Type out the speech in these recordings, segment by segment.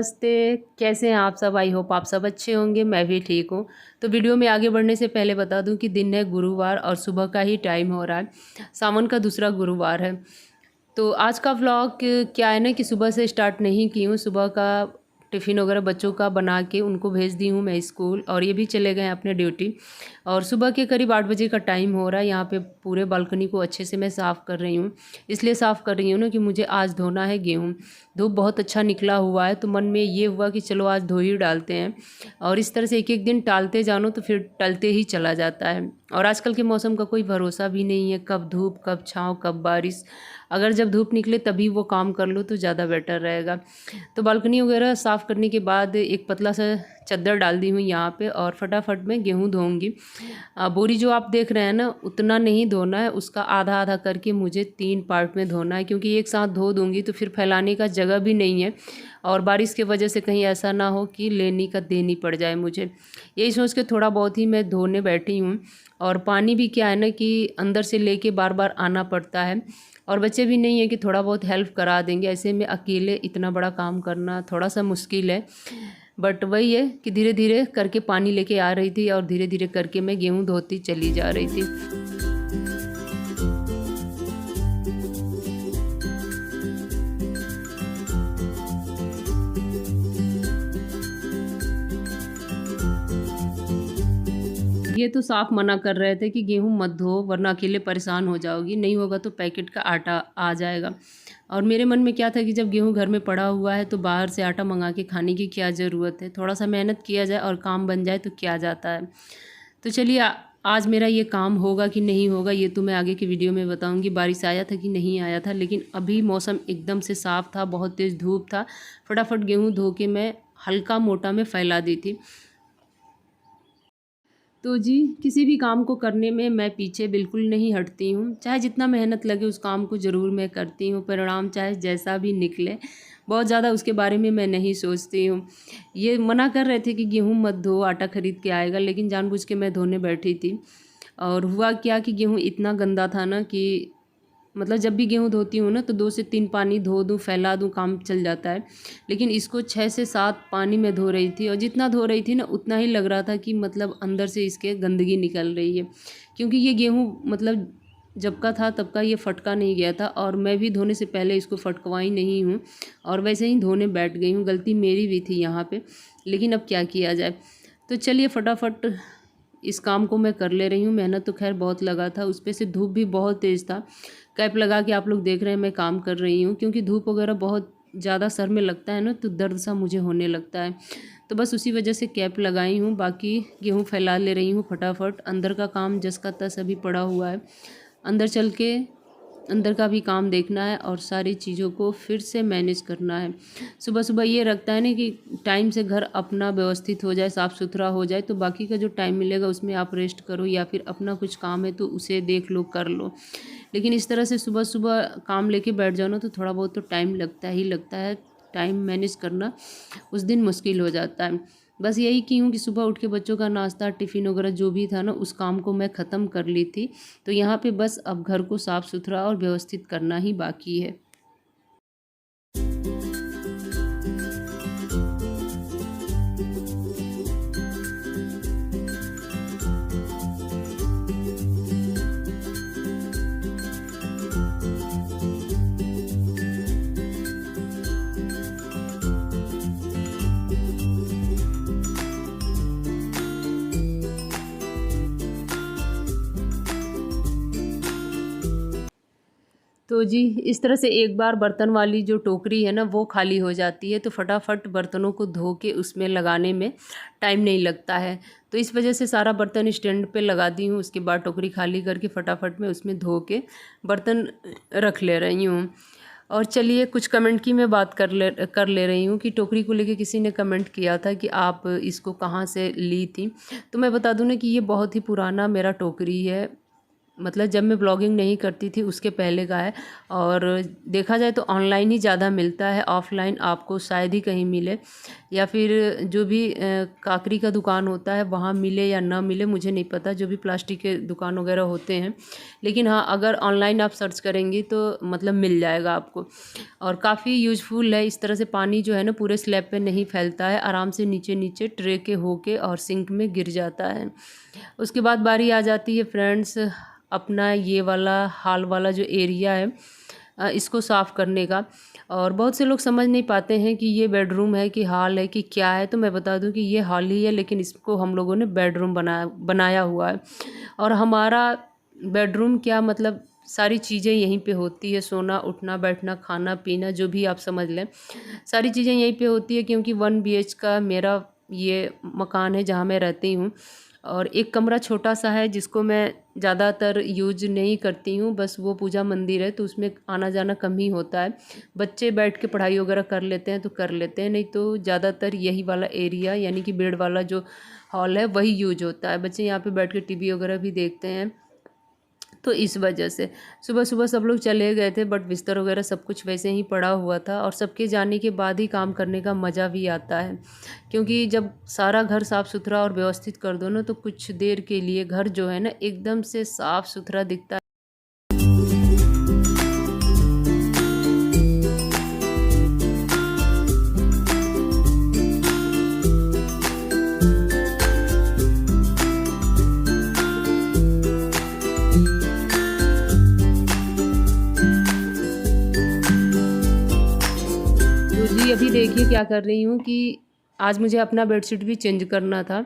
नमस्ते। कैसे हैं आप सब? आई होप आप सब अच्छे होंगे, मैं भी ठीक हूँ। तो वीडियो में आगे बढ़ने से पहले बता दूं कि दिन है गुरुवार और सुबह का ही टाइम हो रहा है। सावन का दूसरा गुरुवार है। तो आज का व्लॉग क्या है ना कि सुबह से स्टार्ट नहीं की हूँ। सुबह का टिफ़िन वगैरह बच्चों का बना के उनको भेज दी हूँ मैं स्कूल, और ये भी चले गए हैं अपने ड्यूटी। और सुबह के करीब 8 बजे का टाइम हो रहा है। यहाँ पे पूरे बालकनी को अच्छे से मैं साफ़ कर रही हूँ। इसलिए साफ़ कर रही हूँ ना कि मुझे आज धोना है गेहूँ। धूप बहुत अच्छा निकला हुआ है, तो मन में ये हुआ कि चलो आज धो ही डालते हैं। और इस तरह से एक एक दिन टालते जानो तो फिर टलते ही चला जाता है। और आजकल के मौसम का कोई भरोसा भी नहीं है, कब धूप, कब छाँव, कब बारिश। अगर जब धूप निकले तभी वो काम कर लो तो ज़्यादा बेटर रहेगा। तो बालकनी वगैरह साफ़ करने के बाद एक पतला सा चद्दर डाल दी हूँ यहाँ पे, और फटाफट मैं गेहूँ धोऊंगी। बोरी जो आप देख रहे हैं ना, उतना नहीं धोना है, उसका आधा आधा करके मुझे 3 पार्ट में धोना है, क्योंकि एक साथ धो दूँगी तो फिर फैलाने का जगह भी नहीं है। और बारिश की वजह से कहीं ऐसा ना हो कि लेनी का देनी पड़ जाए मुझे। यही सोच के थोड़ा बहुत ही मैं धोने बैठी हूँ। और पानी भी क्या है ना कि अंदर से लेके बार बार आना पड़ता है, और बच्चे भी नहीं है कि थोड़ा बहुत हेल्प करा देंगे। ऐसे में अकेले इतना बड़ा काम करना थोड़ा सा मुश्किल है। बट वही है कि धीरे धीरे करके पानी लेके आ रही थी, और धीरे धीरे करके मैं गेहूँ धोती चली जा रही थी। ये तो साफ मना कर रहे थे कि गेहूँ मत धो वरना अकेले परेशान हो जाओगी, नहीं होगा तो पैकेट का आटा आ जाएगा। और मेरे मन में क्या था कि जब गेहूँ घर में पड़ा हुआ है तो बाहर से आटा मंगा के खाने की क्या ज़रूरत है। थोड़ा सा मेहनत किया जाए और काम बन जाए तो क्या जाता है। तो चलिए, आज मेरा ये काम होगा कि नहीं होगा ये तो मैं आगे की वीडियो में बताऊंगी। बारिश आया था कि नहीं आया था, लेकिन अभी मौसम एकदम से साफ़ था, बहुत तेज़ धूप था। फटाफट गेहूँ धो के मैं हल्का मोटा में फैला दी थी। तो जी, किसी भी काम को करने में मैं पीछे बिल्कुल नहीं हटती हूँ। चाहे जितना मेहनत लगे उस काम को ज़रूर मैं करती हूँ, परिणाम चाहे जैसा भी निकले, बहुत ज़्यादा उसके बारे में मैं नहीं सोचती हूँ। ये मना कर रहे थे कि गेहूँ मत धो, आटा ख़रीद के आएगा, लेकिन जानबूझ के मैं धोने बैठी थी। और हुआ क्या कि गेहूँ इतना गंदा था ना कि मतलब जब भी गेहूँ धोती हूँ ना तो 2 से 3 पानी धो दूँ, फैला दूँ, काम चल जाता है। लेकिन इसको 6 से 7 पानी में धो रही थी, और जितना धो रही थी ना उतना ही लग रहा था कि मतलब अंदर से इसके गंदगी निकल रही है। क्योंकि ये गेहूँ मतलब जब का था तब का ये फटका नहीं गया था, और मैं भी धोने से पहले इसको फटकवाई नहीं हूँ, और वैसे ही धोने बैठ गई हूँ। गलती मेरी भी थी यहाँ पे, लेकिन अब क्या किया जाए। तो चलिए फटाफट इस काम को मैं कर ले रही हूँ। मेहनत तो खैर बहुत लगा था, उस पर से धूप भी बहुत तेज़ था। कैप लगा के आप लोग देख रहे हैं मैं काम कर रही हूँ, क्योंकि धूप वगैरह बहुत ज़्यादा सर में लगता है ना तो दर्द सा मुझे होने लगता है। तो बस उसी वजह से कैप लगाई हूँ। बाकी गेहूँ फैला ले रही हूँ फटाफट। अंदर का काम जस का तस अभी पड़ा हुआ है, अंदर चल के अंदर का भी काम देखना है और सारी चीज़ों को फिर से मैनेज करना है। सुबह सुबह ये रखता है ना कि टाइम से घर अपना व्यवस्थित हो जाए, साफ़ सुथरा हो जाए, तो बाकी का जो टाइम मिलेगा उसमें आप रेस्ट करो, या फिर अपना कुछ काम है तो उसे देख लो, कर लो। लेकिन इस तरह से सुबह सुबह काम लेके बैठ जाओ ना तो थोड़ा बहुत तो टाइम लगता ही लगता है। टाइम मैनेज करना उस दिन मुश्किल हो जाता है। बस यही की हूँ कि सुबह उठ के बच्चों का नाश्ता, टिफ़िन वगैरह जो भी था ना उस काम को मैं ख़त्म कर ली थी। तो यहाँ पे बस अब घर को साफ़ सुथरा और व्यवस्थित करना ही बाकी है। तो जी, इस तरह से एक बार बर्तन वाली जो टोकरी है ना वो खाली हो जाती है, तो फटाफट बर्तनों को धो के उसमें लगाने में टाइम नहीं लगता है। तो इस वजह से सारा बर्तन स्टैंड पे लगा दी हूँ। उसके बाद टोकरी खाली करके फटाफट में उसमें धो के बर्तन रख ले रही हूँ। और चलिए, कुछ कमेंट की मैं बात कर ले रही हूँ कि टोकरी को लेके किसी ने कमेंट किया था कि आप इसको कहाँ से ली थी। तो मैं बता दूँ ना कि ये बहुत ही पुराना मेरा टोकरी है। मतलब जब मैं ब्लॉगिंग नहीं करती थी उसके पहले का है। और देखा जाए तो ऑनलाइन ही ज़्यादा मिलता है, ऑफ़लाइन आपको शायद ही कहीं मिले, या फिर जो भी काकरी का दुकान होता है वहाँ मिले या ना मिले मुझे नहीं पता, जो भी प्लास्टिक के दुकान वगैरह होते हैं। लेकिन हाँ, अगर ऑनलाइन आप सर्च करेंगी तो मतलब मिल जाएगा आपको। और काफ़ी यूज़फुल है। इस तरह से पानी जो है ना पूरे स्लैब पे नहीं फैलता है, आराम से नीचे नीचे ट्रे के होके और सिंक में गिर जाता है। उसके बाद बारी आ जाती है फ्रेंड्स अपना ये वाला हॉल वाला जो एरिया है इसको साफ़ करने का। और बहुत से लोग समझ नहीं पाते हैं कि ये बेडरूम है कि हॉल है कि क्या है। तो मैं बता दूं कि ये हॉल ही है, लेकिन इसको हम लोगों ने बेडरूम बनाया हुआ है। और हमारा बेडरूम क्या मतलब सारी चीज़ें यहीं पे होती है, सोना उठना बैठना खाना पीना जो भी आप समझ लें, सारी चीज़ें यहीं पे होती है। क्योंकि 1 BH का मेरा ये मकान है जहाँ मैं रहती हूँ। और एक कमरा छोटा सा है जिसको मैं ज़्यादातर यूज नहीं करती हूँ, बस वो पूजा मंदिर है तो उसमें आना जाना कम ही होता है। बच्चे बैठ के पढ़ाई वगैरह कर लेते हैं तो कर लेते हैं, नहीं तो ज़्यादातर यही वाला एरिया यानी कि बेड वाला जो हॉल है वही यूज होता है। बच्चे यहाँ पे बैठ के टीवी वगैरह भी देखते हैं। तो इस वजह से सुबह सुबह सब लोग चले गए थे, बट बिस्तर वगैरह सब कुछ वैसे ही पड़ा हुआ था। और सबके जाने के बाद ही काम करने का मज़ा भी आता है, क्योंकि जब सारा घर साफ़ सुथरा और व्यवस्थित कर दो ना तो कुछ देर के लिए घर जो है ना एकदम से साफ़ सुथरा दिखता है। जी अभी देखिए क्या कर रही हूँ कि आज मुझे अपना बेडशीट भी चेंज करना था,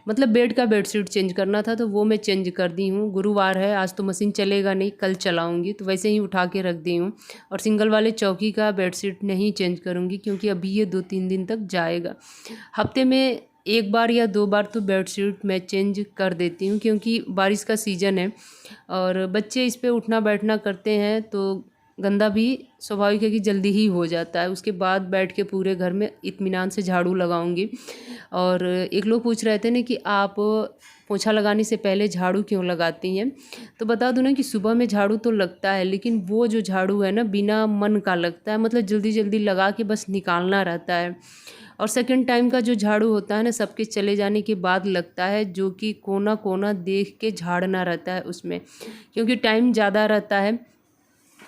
मतलब बेड का बेडशीट चेंज करना था, तो वो मैं चेंज कर दी हूँ। गुरुवार है, आज तो मशीन चलेगा नहीं, कल चलाऊँगी, तो वैसे ही उठा के रख दी हूँ। और सिंगल वाले चौकी का बेडशीट नहीं चेंज करूँगी क्योंकि अभी ये 2-3 दिन तक जाएगा। हफ्ते में 1 बार या 2 बार तो बेडशीट मैं चेंज कर देती हूँ, क्योंकि बारिश का सीज़न है और बच्चे इस पर उठना बैठना करते हैं तो गंदा भी स्वाभाविक है कि जल्दी ही हो जाता है। उसके बाद बैठ के पूरे घर में इत्मीनान से झाड़ू लगाऊंगी। और एक लोग पूछ रहे थे ना कि आप पोछा लगाने से पहले झाड़ू क्यों लगाती हैं, तो बता दूं ना कि सुबह में झाड़ू तो लगता है, लेकिन वो जो झाड़ू है ना बिना मन का लगता है, मतलब जल्दी जल्दी लगा के बस निकालना रहता है। और सेकंड टाइम का जो झाड़ू होता है ना सबके चले जाने के बाद लगता है, जो कि कोना कोना देख के झाड़ना रहता है उसमें, क्योंकि टाइम ज़्यादा रहता है,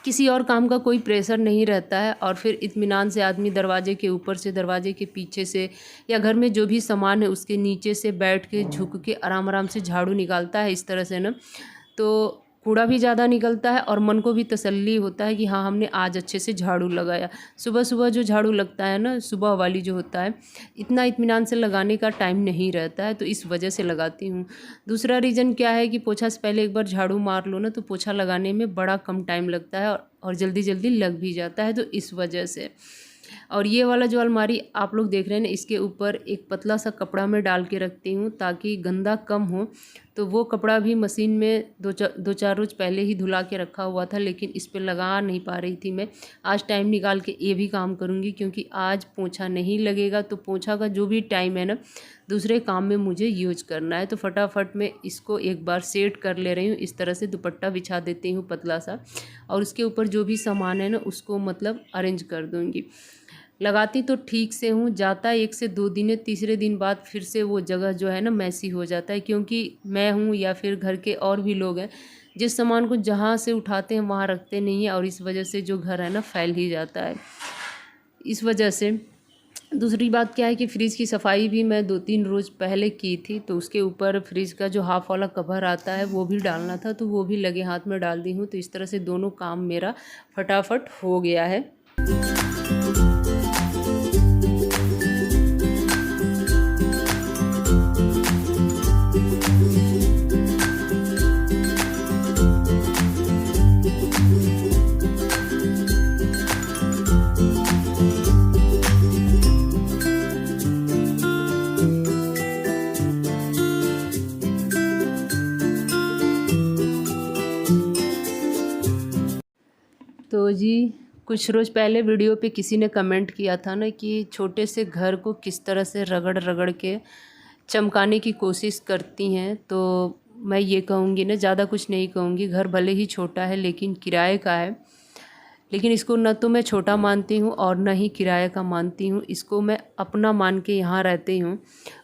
किसी और काम का कोई प्रेशर नहीं रहता है। और फिर इत्मीनान से आदमी दरवाजे के ऊपर से दरवाजे के पीछे से या घर में जो भी सामान है उसके नीचे से बैठ के झुक के आराम आराम से झाड़ू निकालता है इस तरह से ना, तो कूड़ा भी ज़्यादा निकलता है और मन को भी तसल्ली होता है कि हाँ हमने आज अच्छे से झाड़ू लगाया। सुबह सुबह जो झाड़ू लगता है ना सुबह वाली जो होता है, इतना इत्मीनान से लगाने का टाइम नहीं रहता है, तो इस वजह से लगाती हूँ। दूसरा रीज़न क्या है कि पोछा से पहले एक बार झाड़ू मार लो ना तो पोछा लगाने में बड़ा कम टाइम लगता है और जल्दी जल्दी लग भी जाता है, तो इस वजह से। और ये वाला जो अलमारी आप लोग देख रहे हैं ना, इसके ऊपर एक पतला सा कपड़ा मैं डाल के रखती हूँ ताकि गंदा कम हो। तो वो कपड़ा भी मशीन में 2-4 रोज़ पहले ही धुला के रखा हुआ था, लेकिन इस पर लगा नहीं पा रही थी मैं। आज टाइम निकाल के ये भी काम करूँगी, क्योंकि आज पोछा नहीं लगेगा तो पोछा का जो भी टाइम है ना दूसरे काम में मुझे यूज करना है। तो फटाफट मैं इसको एक बार सेट कर ले रही हूँ। इस तरह से दुपट्टा बिछा देती हूँ पतला सा, और उसके ऊपर जो भी सामान है ना उसको मतलब अरेंज कर दूँगी। लगाती तो ठीक से हूँ, जाता 1 से 2 दिन है, तीसरे दिन बाद फिर से वो जगह जो है ना मैसी हो जाता है, क्योंकि मैं हूँ या फिर घर के और भी लोग हैं जिस सामान को जहाँ से उठाते हैं वहाँ रखते नहीं हैं, और इस वजह से जो घर है ना फैल ही जाता है। इस वजह से दूसरी बात क्या है कि फ्रिज की सफाई भी मैं 2-3 रोज़ पहले की थी, तो उसके ऊपर फ्रिज का जो हाफ वाला कवर आता है वो भी डालना था, तो वो भी लगे हाथ में डाल दी हूँ। तो इस तरह से दोनों काम मेरा फटाफट हो गया है। तो जी कुछ रोज़ पहले वीडियो पे किसी ने कमेंट किया था ना कि छोटे से घर को किस तरह से रगड़ रगड़ के चमकाने की कोशिश करती हैं, तो मैं ये कहूँगी ना, ज़्यादा कुछ नहीं कहूँगी। घर भले ही छोटा है लेकिन किराए का है, लेकिन इसको न तो मैं छोटा मानती हूँ और न ही किराए का मानती हूँ। इसको मैं अपना मान के यहाँ रहती हूँ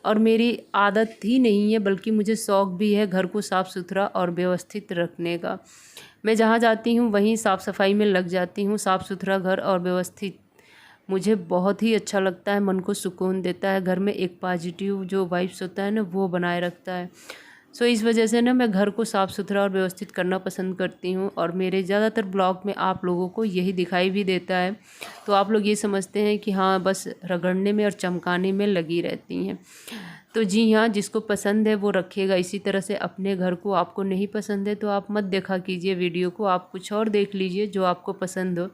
और मेरी आदत ही नहीं है बल्कि मुझे शौक़ भी है घर को साफ़ सुथरा और व्यवस्थित रखने का। मैं जहाँ जाती हूँ वहीं साफ़ सफाई में लग जाती हूँ। साफ़ सुथरा घर और व्यवस्थित मुझे बहुत ही अच्छा लगता है, मन को सुकून देता है। घर में एक पॉजिटिव जो वाइब्स होता है ना, वो बनाए रखता है। सो इस वजह से ना मैं घर को साफ़ सुथरा और व्यवस्थित करना पसंद करती हूँ और मेरे ज़्यादातर ब्लॉग में आप लोगों को यही दिखाई भी देता है। तो आप लोग ये समझते हैं कि हाँ, बस रगड़ने में और चमकाने में लगी रहती हैं। तो जी हाँ, जिसको पसंद है वो रखेगा इसी तरह से अपने घर को। आपको नहीं पसंद है तो आप मत देखा कीजिए वीडियो को, आप कुछ और देख लीजिए जो आपको पसंद हो।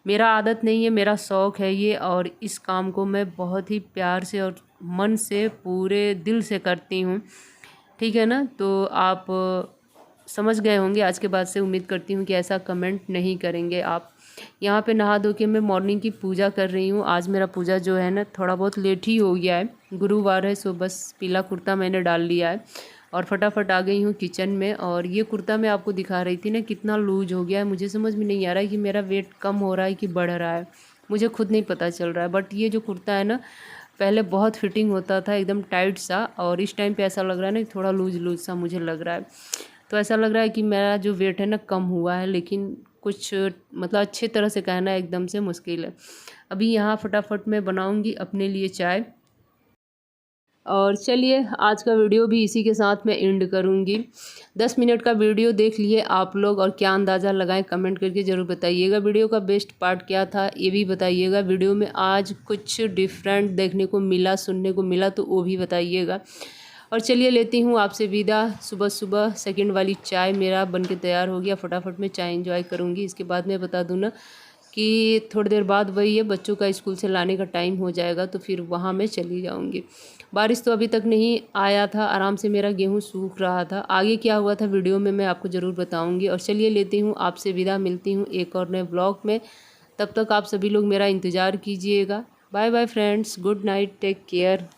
मेरा आदत नहीं है, मेरा शौक़ है ये, और इस काम को मैं बहुत ही प्यार से और मन से पूरे दिल से करती हूँ। ठीक है ना, तो आप समझ गए होंगे आज के बाद से। उम्मीद करती हूँ कि ऐसा कमेंट नहीं करेंगे आप। यहाँ पे नहा धो के मैं मॉर्निंग की पूजा कर रही हूँ। आज मेरा पूजा जो है ना थोड़ा बहुत लेट ही हो गया है, गुरुवार है, सो बस पीला कुर्ता मैंने डाल लिया है और फटाफट आ गई हूँ किचन में। और ये कुर्ता मैं आपको दिखा रही थी ना, कितना लूज हो गया है। मुझे समझ में नहीं आ रहा है कि मेरा वेट कम हो रहा है कि बढ़ रहा है, मुझे खुद नहीं पता चल रहा है। बट ये जो कुर्ता है ना, पहले बहुत फिटिंग होता था एकदम टाइट सा, और इस टाइम पे ऐसा लग रहा है ना थोड़ा लूज लूज सा मुझे लग रहा है। तो ऐसा लग रहा है कि मेरा जो वेट है ना कम हुआ है, लेकिन कुछ मतलब अच्छी तरह से कहना एकदम से मुश्किल है। अभी यहाँ फटाफट मैं बनाऊँगी अपने लिए चाय। और चलिए आज का वीडियो भी इसी के साथ मैं एंड करूँगी। 10 मिनट का वीडियो देख लिए आप लोग और क्या अंदाज़ा लगाएं, कमेंट करके ज़रूर बताइएगा। वीडियो का बेस्ट पार्ट क्या था ये भी बताइएगा। वीडियो में आज कुछ डिफरेंट देखने को मिला, सुनने को मिला, तो वो भी बताइएगा। और चलिए लेती हूँ आपसे विदा। सुबह सुबह सेकंड वाली चाय मेरा बन के तैयार हो गया, फटाफट मैं चाय एंजॉय करूँगी। इसके बाद मैं बता दूँ ना कि थोड़ी देर बाद वही है, बच्चों का स्कूल से लाने का टाइम हो जाएगा तो फिर वहाँ मैं चली जाऊँगी। बारिश तो अभी तक नहीं आया था, आराम से मेरा गेहूँ सूख रहा था। आगे क्या हुआ था वीडियो में मैं आपको ज़रूर बताऊँगी। और चलिए लेती हूँ आपसे विदा, मिलती हूँ एक और नए ब्लॉग में। तब तक आप सभी लोग मेरा इंतज़ार कीजिएगा। Bye bye friends, good night, take care.